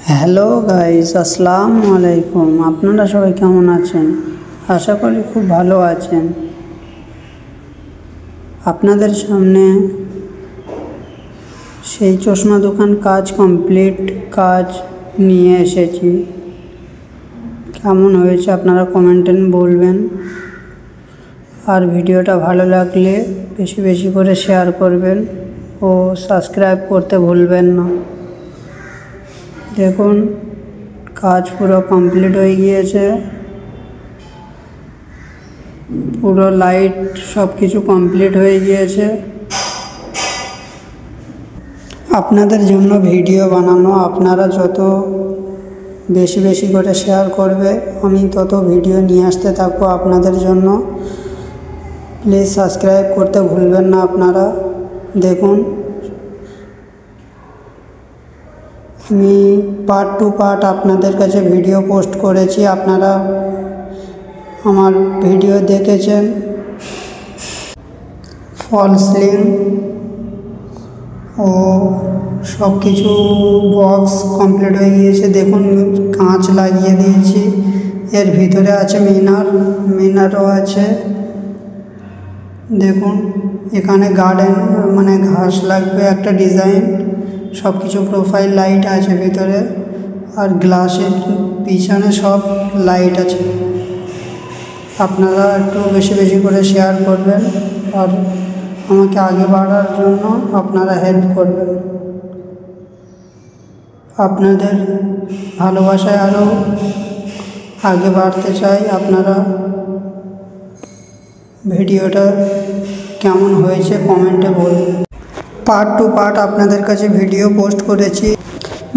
Hello guys, আসসালামু আলাইকুম। আপনারা সবাই কেমন আছেন? আশা করি খুব ভালো আছেন। আপনাদের সামনে সেই চশমা দোকান কমপ্লিট কাজ নিয়ে এসেছি। কেমন হয়েছে আপনারা কমেন্টে বলবেন। আর ভিডিওটা ভালো লাগলে বেশি বেশি করে শেয়ার করবেন ও সাবস্ক্রাইব করতে ভুলবেন না। দেখুন, কাজ পুরো কমপ্লিট হয়ে গিয়েছে। পুরো লাইট সব কিছু কমপ্লিট হয়ে গিয়েছে। আপনাদের জন্য ভিডিও বানানো, আপনারা যত বেশি বেশি করে শেয়ার করবে আমি তত ভিডিও নিয়ে আসতে থাকবো আপনাদের জন্য। প্লিজ সাবস্ক্রাইব করতে ভুলবেন না আপনারা। দেখুন, আমি পার্ট টু পার্ট আপনাদের কাছে ভিডিও পোস্ট করেছি, আপনারা আমার ভিডিও দেখেছেন। ফল সিলিং ও সব কিছু বক্স কমপ্লিট হয়ে গিয়েছে। দেখুন, কাঁচ লাগিয়ে দিয়েছি। এর ভিতরে আছে মিনারও আছে। দেখুন, এখানে গার্ডেন মানে ঘাস লাগবে একটা ডিজাইন। সব কিছু প্রোফাইল লাইট আছে ভিতরে, আর গ্লাসের পিছনে সব লাইট আছে। আপনারা একটু বেশি বেশি করে শেয়ার করবেন আর আমাকে আগে বাড়ার জন্য আপনারা হেল্প করবেন। আপনাদের ভালোবাসায় আরও আগে বাড়তে চাই। আপনারা ভিডিওটা কেমন হয়েছে কমেন্টে বলবেন। পার্ট টু পার্ট আপনাদের কাছে ভিডিও পোস্ট করেছি।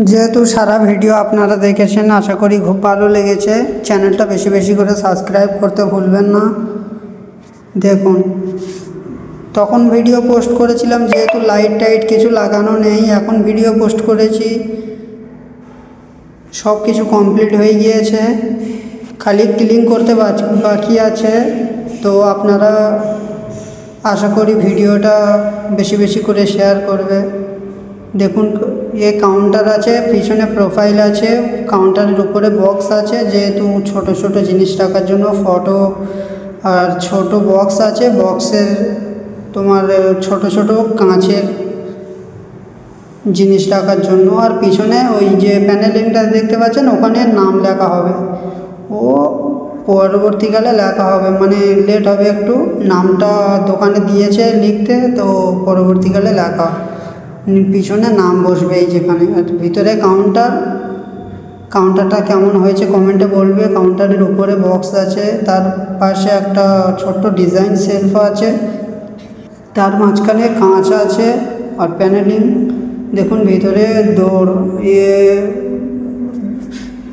যেহেতু সারা ভিডিও আপনারা দেখেছেন, আশা করি খুব ভালো লেগেছে। চ্যানেলটা বেশি বেশি করে সাবস্ক্রাইব করতে ভুলবেন না। দেখুন, তখন ভিডিও পোস্ট করেছিলাম যেহেতু লাইট টাইট কিছু লাগানো নেই, এখন ভিডিও পোস্ট করেছি। সব কিছু কমপ্লিট হয়ে গিয়েছে, খালি ক্লিন করতে বাকি আছে। তো আপনারা আশা করি ভিডিওটা বেশি বেশি করে শেয়ার করবে। দেখুন, এ কাউন্টার আছে, পিছনে প্রোফাইল আছে, কাউন্টারের উপরে বক্স আছে। যেহেতু ছোট ছোট জিনিস রাখার জন্য ফটো আর ছোট বক্স আছে। বক্সের তোমার ছোট ছোট কাঁচের জিনিস রাখার জন্য। আর পিছনে ওই যে প্যানেলিংটা দেখতে পাচ্ছেন, ওখানে নাম লেখা হবে। ও পরবর্তীকালে লেখা হবে, মানে লেট হবে একটু। নামটা দোকানে দিয়েছে লিখতে, তো পরবর্তীকালে লেখা পিছনে নাম বসবে এই যেখানে। আর ভিতরে কাউন্টারটা কেমন হয়েছে কমেন্টে বলবে। কাউন্টারের উপরে বক্স আছে, তার পাশে একটা ছোট্ট ডিজাইন শেলফ আছে, তার মাঝখানে কাঁচ আছে আর প্যানেলিং। দেখুন, ভিতরে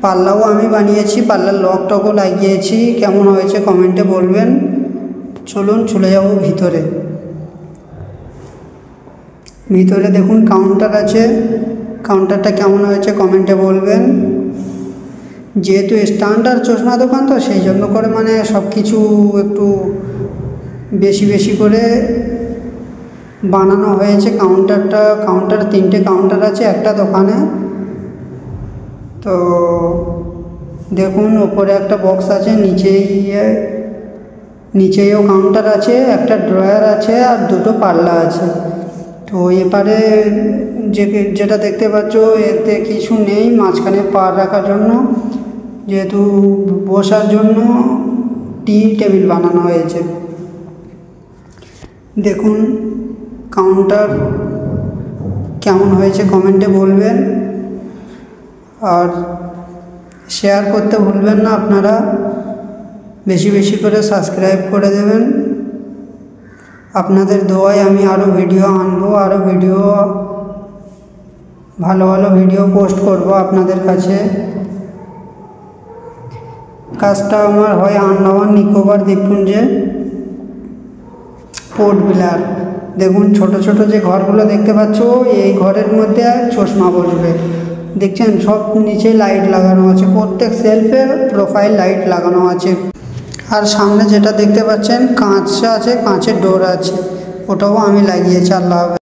পাল্লাও আমি বানিয়েছি, পাল্লার লক টকও লাগিয়েছি। কেমন হয়েছে কমেন্টে বলবেন। চলুন চলে যাব ভিতরে। ভিতরে দেখুন কাউন্টার আছে, কাউন্টারটা কেমন হয়েছে কমেন্টে বলবেন। যেহেতু স্ট্যান্ডার্ড চশমা দোকান, তো সেই জন্য করে মানে সব কিছু একটু বেশি বেশি করে বানানো হয়েছে। কাউন্টার 3টে কাউন্টার আছে একটা দোকানে। তো দেখুন, ওপরে একটা বক্স আছে, নিচেও কাউন্টার আছে, একটা ড্রয়ার আছে আর 2টো পাল্লা আছে। তো এপারে যেটা দেখতে পাচ্ছ, এতে কিছু নেই, মাঝখানে পা রাখার জন্য, যেহেতু বসার জন্য টি টেবিল বানানো হয়েছে। দেখুন, কাউন্টার কেমন হয়েছে কমেন্টে বলবেন আর শেয়ার করতে ভুলবেন না। আপনারা বেশি বেশি করে সাবস্ক্রাইব করে দেবেন। আপনাদের দোয়ায় আমি আরও ভিডিও আনবো, আরও ভালো ভালো ভিডিও পোস্ট করব আপনাদের কাছে। কাজটা আমার হয় আন্দামান নিকোবর দ্বীপপুঞ্জে, পোর্ট ব্লেয়ার। দেখুন, ছোট ছোট যে ঘরগুলো দেখতে পাচ্ছ, এই ঘরের মধ্যে চশমা বসবে। দেখছেন, সব নিচে লাইট লাগানো আছে, প্রত্যেক সেলফে প্রোফাইল লাইট লাগানো আছে। আর সামনে যেটা দেখতে পাচ্ছেন কাঁচ আছে, কাঁচের ডোর আছে, ওটাও আমি লাগিয়েছি। আল্লাহ হাফেজ।